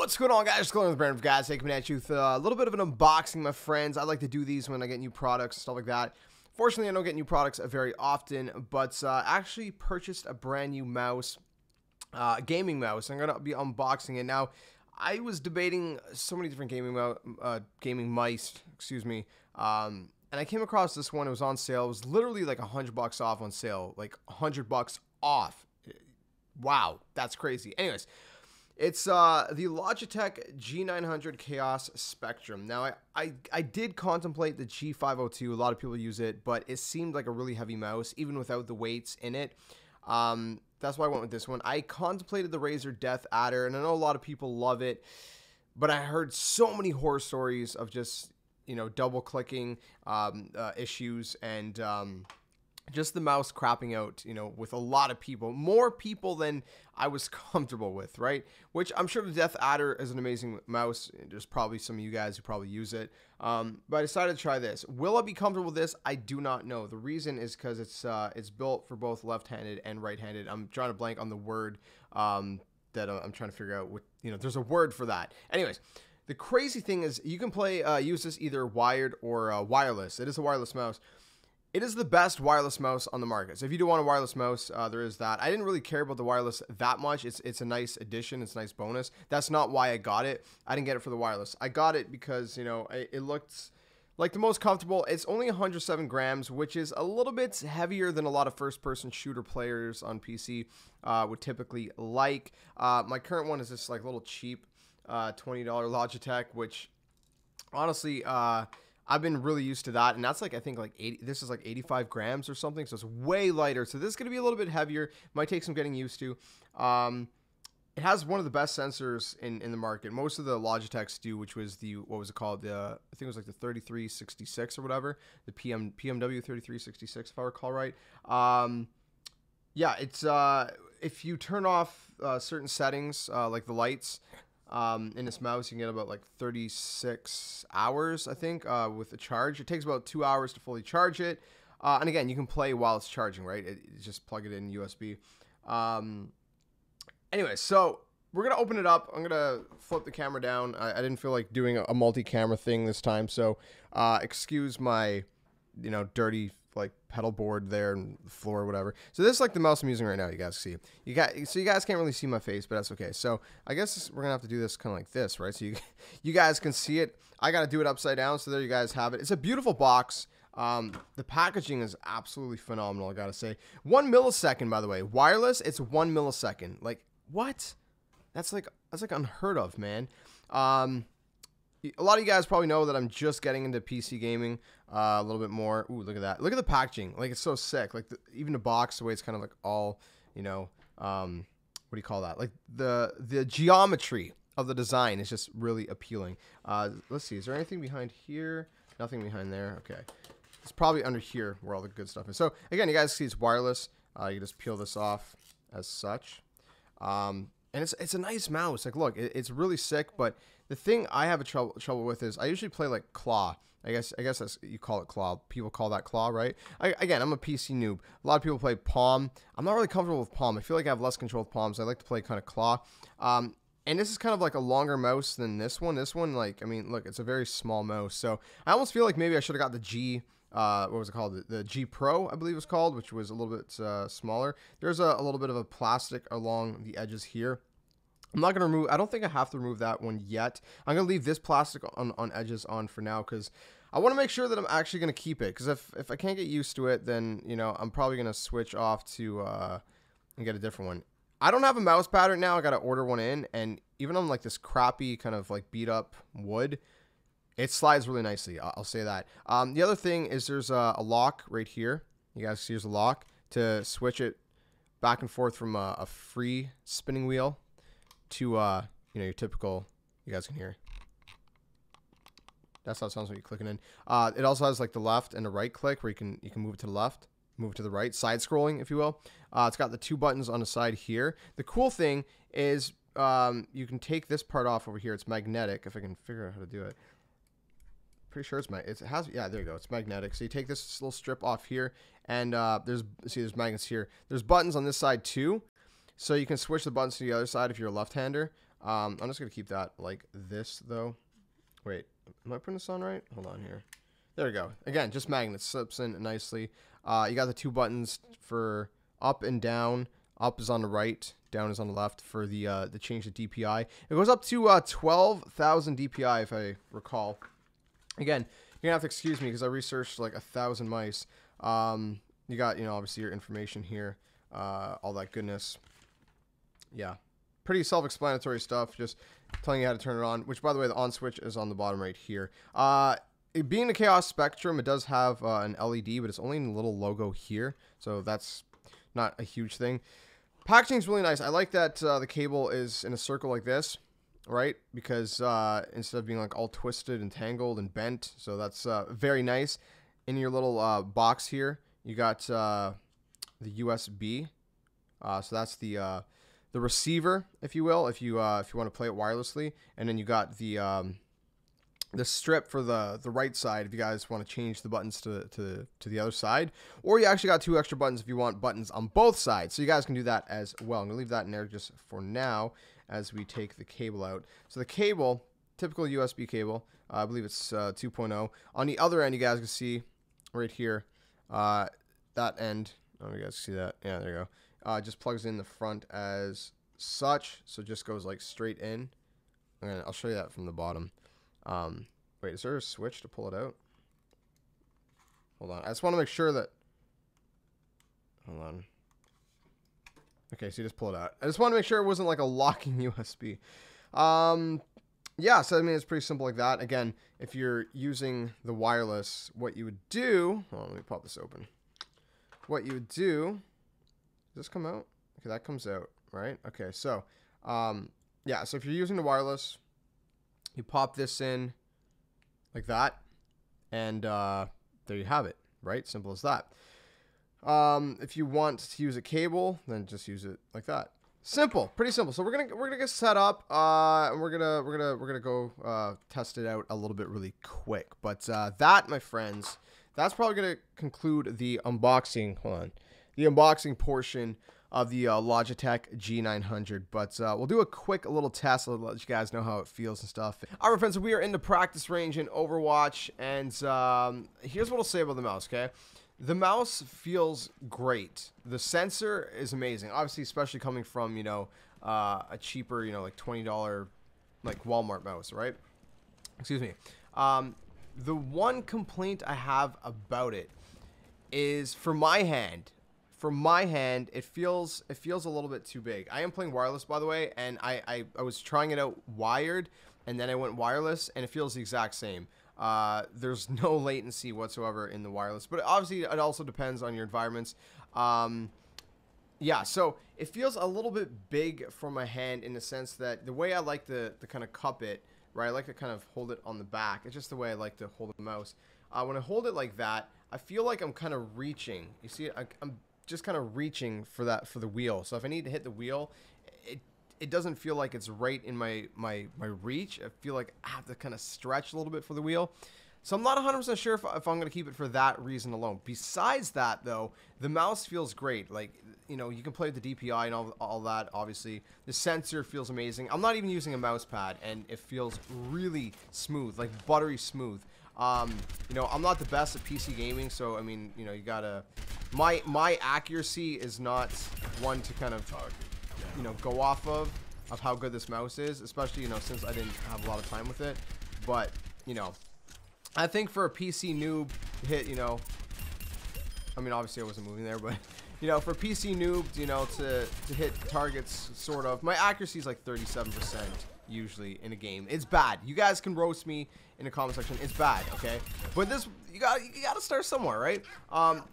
What's going on, guys? Going with PREAMP, guys. Hey, coming at you with a little bit of an unboxing, my friends. I like to do these when I get new products and stuff like that. Fortunately, I don't get new products very often, but I actually purchased a brand new mouse, gaming mouse. I'm gonna be unboxing it now. I was debating so many different gaming mice, excuse me, and I came across this one. It was on sale. It was literally like $100 off on sale, like $100 off. Wow, that's crazy. Anyways. It's the Logitech G900 Chaos Spectrum. Now, I did contemplate the G502. A lot of people use it, but it seemed like a really heavy mouse, even without the weights in it. That's why I went with this one. I contemplated the Razer Death Adder, and I know a lot of people love it, but I heard so many horror stories of just, you know, double-clicking issues and just the mouse crapping out, you know, with a lot of people, more people than I was comfortable with, right? Which I'm sure the Death Adder is an amazing mouse. There's probably some of you guys who probably use it. But I decided to try this. Will I be comfortable with this? I do not know. The reason is because it's built for both left-handed and right-handed. I'm trying to blank on the word that I'm trying to figure out. What, you know, there's a word for that. Anyways. The crazy thing is you can use this either wired or wireless. It is a wireless mouse. It is the best wireless mouse on the market. So if you do want a wireless mouse, there is that. I didn't really care about the wireless that much. It's a nice addition. It's a nice bonus. That's not why I got it. I didn't get it for the wireless. I got it because, you know, it looked like the most comfortable. It's only 107 grams, which is a little bit heavier than a lot of first-person shooter players on PC would typically like. My current one is this like little cheap $20 Logitech, which honestly, I've been really used to that, and that's like, I think like 80, this is like 85 grams or something, so it's way lighter. So this is going to be a little bit heavier. Might take some getting used to. It has one of the best sensors in the market. Most of the Logitechs do, which was the, what was it called? I think it was like the 3366 or whatever, the PMW 3366, if I recall right. Yeah, it's, if you turn off certain settings, like the lights, in this mouse, you can get about like 36 hours, I think, with a charge. It takes about 2 hours to fully charge it. And again, you can play while it's charging, right? Just plug it in USB. Anyway, so we're going to open it up. I'm going to flip the camera down. I didn't feel like doing a multi-camera thing this time. So excuse my, you know, dirty like pedal board there and the floor or whatever. So this is like the mouse I'm using right now. You guys see, you guys can't really see my face, but that's okay. So I guess we're gonna have to do this kind of like this, right? So you guys can see it. I got to do it upside down. So there you guys have it. It's a beautiful box. The packaging is absolutely phenomenal. I gotta say, 1 millisecond, by the way, wireless. It's 1 millisecond. Like what? That's like unheard of, man. A lot of you guys probably know that I'm just getting into PC gaming a little bit more. Ooh, look at that. Look at the packaging. Like, it's so sick. Like, even the box, the way it's kind of like all, you know, what do you call that? Like, the geometry of the design is just really appealing. Let's see. Is there anything behind here? Nothing behind there. Okay. It's probably under here where all the good stuff is. So, again, you guys see it's wireless. You just peel this off as such. And it's a nice mouse. Like, look, it's really sick, but the thing I have trouble with is I usually play like claw. I guess that's, you call it claw. People call that claw, right? Again, I'm a PC noob. A lot of people play palm. I'm not really comfortable with palm. I feel like I have less control with palms. I like to play kind of claw. And this is kind of like a longer mouse than this one. This one, like, I mean, look, it's a very small mouse. So I almost feel like maybe I should have got the G. What was it called? The G Pro, I believe it was called, which was a little bit smaller. There's a little bit of a plastic along the edges here. I'm not going to remove, I don't think I have to remove that one yet. I'm going to leave this plastic on edges on for now because I want to make sure that I'm actually going to keep it. Because if I can't get used to it, then, you know, I'm probably going to switch off to and get a different one. I don't have a mouse pad right now. I got to order one in. And even on like this crappy kind of like beat up wood, it slides really nicely. I'll say that. The other thing is there's a lock right here. You guys see there's a lock to switch it back and forth from a free spinning wheel to you know, your typical, you guys can hear. That's how it sounds when you're clicking in. It also has like the left and the right click where you can move it to the left, move to the right, side scrolling, if you will. It's got the 2 buttons on the side here. The cool thing is you can take this part off over here. It's magnetic, if I can figure out how to do it. Pretty sure it has, yeah, there you go. It's magnetic. So you take this little strip off here, and there's magnets here. There's buttons on this side too. So you can switch the buttons to the other side if you're a left-hander. I'm just going to keep that like this, though. Wait, am I putting this on right? Hold on here. There we go. Again, just magnets. Slips in nicely. You got the 2 buttons for up and down. Up is on the right, down is on the left for the change the DPI. It goes up to 12,000 DPI, if I recall. Again, you're gonna have to excuse me because I researched like 1,000 mice. You got, you know, obviously your information here, all that goodness. Yeah, pretty self-explanatory stuff. Just telling you how to turn it on. Which, by the way, the on switch is on the bottom right here. It being the Chaos Spectrum, it does have an LED, but it's only in a little logo here, so that's not a huge thing. Packaging is really nice. I like that the cable is in a circle like this, right? Because instead of being like all twisted and tangled and bent, so that's very nice. In your little box here, you got the USB. So that's the receiver, if you will, if you want to play it wirelessly, and then you got the strip for the right side if you guys want to change the buttons to the other side, or you actually got 2 extra buttons if you want buttons on both sides, so you guys can do that as well. I'm gonna leave that in there just for now as we take the cable out. So the cable, typical USB cable, I believe it's 2.0. On the other end, you guys can see right here, that end, oh, you guys see that? Yeah, there you go. Just plugs in the front as such, so it just goes like straight in. And I'll show you that from the bottom. Wait, is there a switch to pull it out? Hold on. I just want to make sure that... Hold on. Okay, so you just pull it out. I just want to make sure it wasn't like a locking USB. Yeah, so I mean, it's pretty simple like that. Again, if you're using the wireless, what you would do... Hold on, let me pop this open. What you would do... Does this come out? Okay, that comes out, right? Okay, so, yeah, so if you're using the wireless... You pop this in like that, and there you have it, right? Simple as that. If you want to use a cable, then just use it like that. Simple, pretty simple. So we're gonna get set up, and we're gonna go test it out a little bit really quick. But that, my friends, that's probably gonna conclude the unboxing. Hold on, the unboxing portion of the Logitech G900, but we'll do a quick little test. I'll let you guys know how it feels and stuff. All right, friends, so we are in the practice range in Overwatch, and here's what I'll say about the mouse, okay? The mouse feels great. The sensor is amazing, obviously, especially coming from, you know, a cheaper, you know, like $20, like Walmart mouse, right? Excuse me. The one complaint I have about it is for my hand. For my hand, it feels a little bit too big. I am playing wireless, by the way, and I was trying it out wired, and then I went wireless, and it feels the exact same. There's no latency whatsoever in the wireless, but obviously it also depends on your environments. Yeah, so it feels a little bit big for my hand in the sense that the way I like to kind of cup it, right? I like to kind of hold it on the back. It's just the way I like to hold the mouse. When I hold it like that, I feel like I'm kind of reaching. You see, I'm just kind of reaching for the wheel. So if I need to hit the wheel, it doesn't feel like it's right in my reach. I feel like I have to kind of stretch a little bit for the wheel. So I'm not 100% sure if I'm going to keep it for that reason alone. Besides that, though, the mouse feels great. Like, you know, you can play with the DPI and all that, obviously. The sensor feels amazing. I'm not even using a mouse pad, and it feels really smooth, like buttery smooth. You know, I'm not the best at PC gaming, so, I mean, you know, you gotta... My accuracy is not one to kind of, you know, go off of how good this mouse is, especially, you know, since I didn't have a lot of time with it. But, you know, I think for a PC noob to hit, you know, I mean, obviously I wasn't moving there, but, you know, for PC noobs, you know, to hit targets, sort of, my accuracy is like 37% usually in a game. It's bad. You guys can roast me in the comment section. It's bad, okay? But this, you gotta start somewhere, right?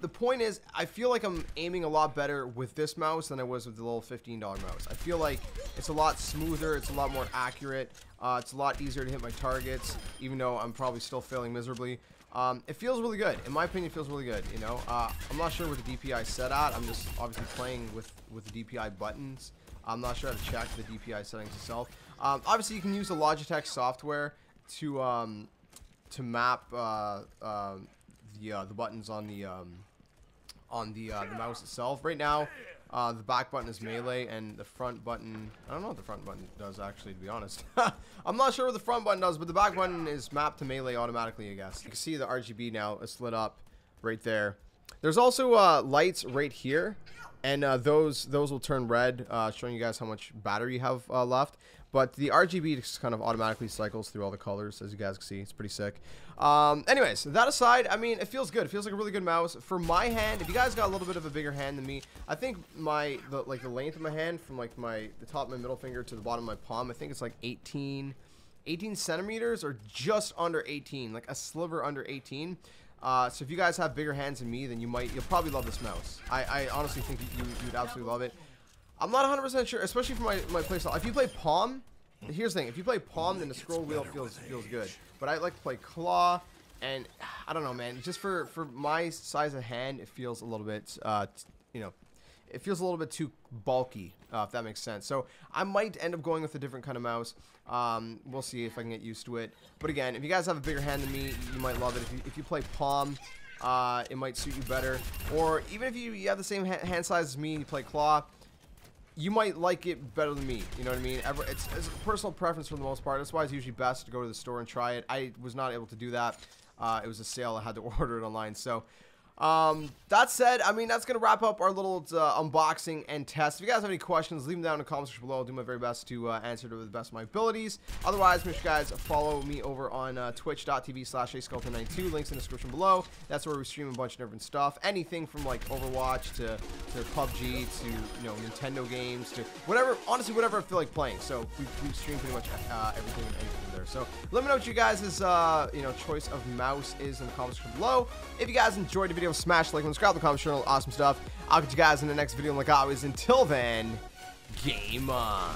The point is, I feel like I'm aiming a lot better with this mouse than I was with the little $15 mouse. I feel like it's a lot smoother, it's a lot more accurate, it's a lot easier to hit my targets, even though I'm probably still failing miserably. It feels really good. In my opinion, it feels really good, you know? I'm not sure what the DPI is set at. I'm just obviously playing with the DPI buttons. I'm not sure how to check the DPI settings itself. Obviously, you can use the Logitech software to map the buttons on the mouse itself. Right now, The back button is melee, and the front button, I don't know what the front button does, actually, to be honest. I'm not sure what the front button does, but the back button is mapped to melee automatically, I guess. You can see the RGB now is lit up right there. There's also lights right here, and those will turn red, showing you guys how much battery you have left. But the RGB just kind of automatically cycles through all the colors, as you guys can see. It's pretty sick. Anyways, that aside, I mean, it feels good. It feels like a really good mouse. For my hand, if you guys got a little bit of a bigger hand than me, I think the length of my hand from like the top of my middle finger to the bottom of my palm, I think it's like 18 centimeters or just under 18, like a sliver under 18. So if you guys have bigger hands than me, then you'll probably love this mouse. I honestly think you'd absolutely love it. I'm not 100% sure, especially for my playstyle. If you play palm, here's the thing. If you play palm, then the scroll wheel feels good. But I like to play claw, and I don't know, man. Just for my size of hand, it feels a little bit, you know, it feels a little bit too bulky, if that makes sense. So I might end up going with a different kind of mouse. We'll see if I can get used to it. But again, if you guys have a bigger hand than me, you might love it. If you play palm, it might suit you better. Or even if you have the same hand size as me and you play claw, you might like it better than me. You know what I mean? It's a personal preference for the most part. That's why it's usually best to go to the store and try it. I was not able to do that. It was a sale. I had to order it online. So that said, I mean, that's going to wrap up our little unboxing and test. If you guys have any questions, leave them down in the comments section below. I'll do my very best to answer to the best of my abilities. Otherwise, make sure you guys follow me over on twitch.tv/JSkeleton92. Links in the description below. That's where we stream a bunch of different stuff. Anything from like Overwatch to PUBG to, you know, Nintendo games to whatever, honestly, whatever I feel like playing. So we stream pretty much everything and anything there. So let me know what you guys' you know, choice of mouse is in the comments section below. If you guys enjoyed the video, smash like and subscribe to the comment channel. Awesome stuff. I'll catch you guys in the next video. And like always, until then, game on.